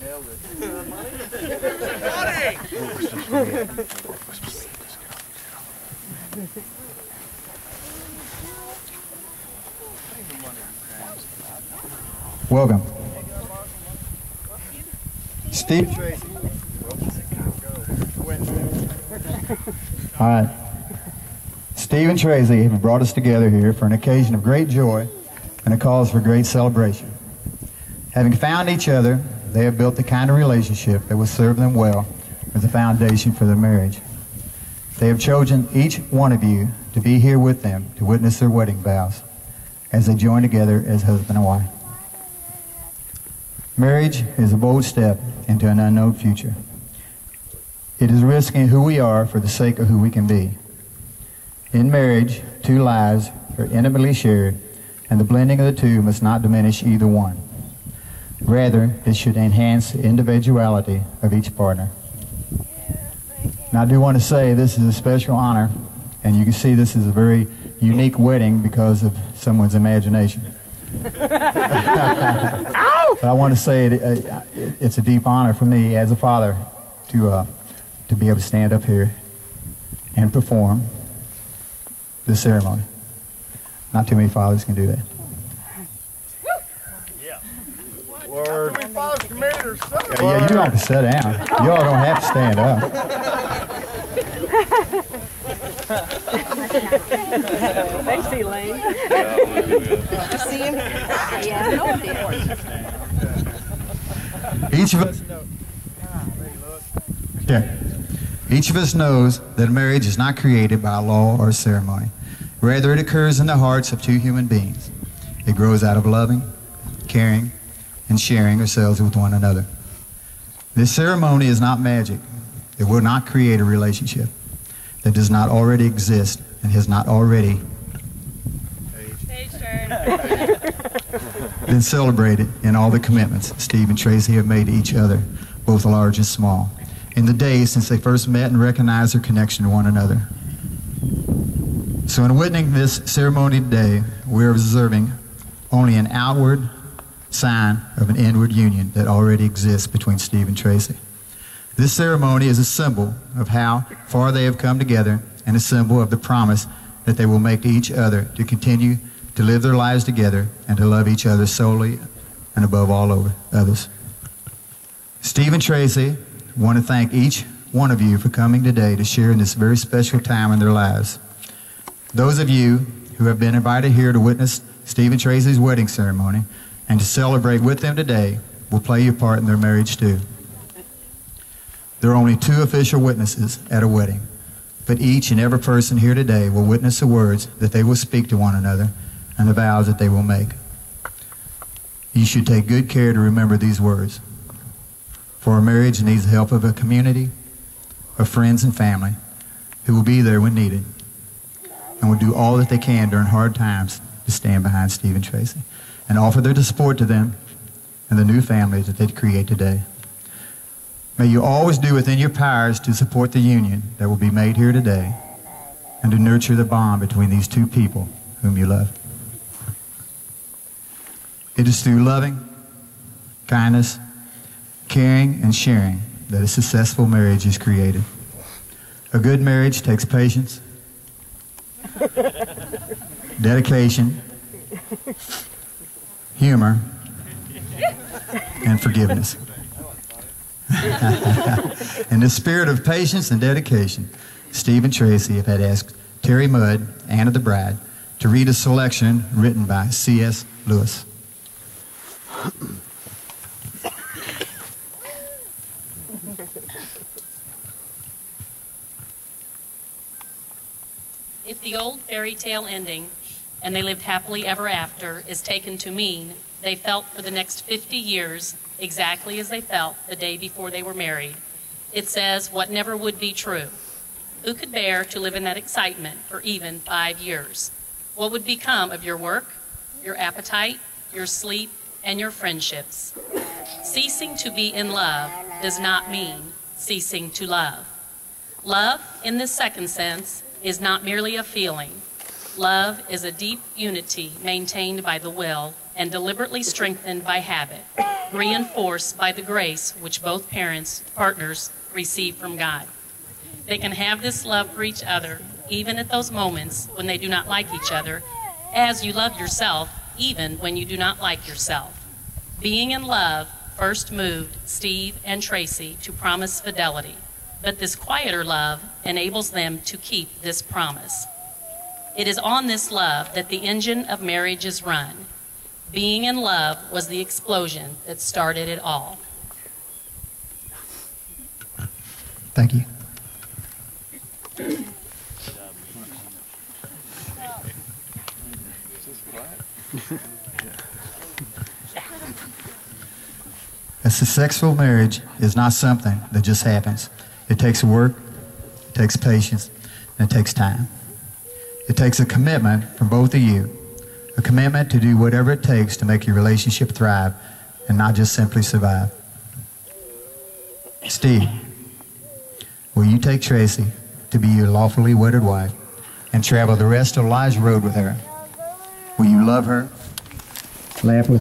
Nailed it. Welcome. Steve. All right. Steve and Tracy have brought us together here for an occasion of great joy and a cause for great celebration. Having found each other, they have built the kind of relationship that will serve them well as a foundation for their marriage. They have chosen each one of you to be here with them to witness their wedding vows as they join together as husband and wife. Marriage is a bold step into an unknown future. It is risking who we are for the sake of who we can be. In marriage, two lives are intimately shared, and the blending of the two must not diminish either one. Rather, it should enhance the individuality of each partner. Now, I do want to say this is a special honor, and you can see this is a very unique wedding because of someone's imagination. But I want to say it's a deep honor for me as a father to be able to stand up here and perform this ceremony. Not too many fathers can do that. Yeah. Word. Yeah, you don't have to sit down. You all don't have to stand up. Thanks, Elaine. Did you see him? Yeah, I know it did. Each of us knows. Yeah. Each of us knows that marriage is not created by a law or a ceremony. Rather, it occurs in the hearts of two human beings. It grows out of loving, caring, and sharing ourselves with one another. This ceremony is not magic. It will not create a relationship that does not already exist and has not already been celebrated in all the commitments Steve and Tracy have made to each other, both large and small, in the days since they first met and recognized their connection to one another. So in witnessing this ceremony today, we are observing only an outward sign of an inward union that already exists between Steve and Tracy. This ceremony is a symbol of how far they have come together and a symbol of the promise that they will make to each other to continue to live their lives together and to love each other solely and above all others. Steve and Tracy want to thank each one of you for coming today to share in this very special time in their lives. Those of you who have been invited here to witness Steve and Tracy's wedding ceremony and to celebrate with them today will play your part in their marriage too. There are only two official witnesses at a wedding, but each and every person here today will witness the words that they will speak to one another and the vows that they will make. You should take good care to remember these words. For a marriage needs the help of a community, of friends and family who will be there when needed and will do all that they can during hard times to stand behind Steve and Tracy and offer their support to them and the new families that they create today. May you always do within your powers to support the union that will be made here today and to nurture the bond between these two people whom you love. It is through loving, kindness, caring, and sharing that a successful marriage is created. A good marriage takes patience, dedication, humor, and forgiveness. In the spirit of patience and dedication, Steve and Tracy have had asked Terry Mudd, Anna the Bride, to read a selection written by C.S. Lewis. If the old fairy tale ending, and they lived happily ever after, is taken to mean they felt for the next 50 years exactly as they felt the day before they were married, it says what never would be true. Who could bear to live in that excitement for even 5 years? What would become of your work, your appetite, your sleep, and your friendships? Ceasing to be in love does not mean ceasing to love. Love, in this second sense, is not merely a feeling. Love is a deep unity maintained by the will and deliberately strengthened by habit, reinforced by the grace which both partners receive from God. They can have this love for each other even at those moments when they do not like each other, as you love yourself even when you do not like yourself. Being in love first moved Steve and Tracy to promise fidelity, but this quieter love enables them to keep this promise. It is on this love that the engine of marriage is run. Being in love was the explosion that started it all. Thank you. A successful marriage is not something that just happens. It takes work, it takes patience, and it takes time. It takes a commitment from both of you, a commitment to do whatever it takes to make your relationship thrive and not just simply survive. Steve, will you take Tracy to be your lawfully wedded wife and travel the rest of life's road with her? Will you love her, laugh with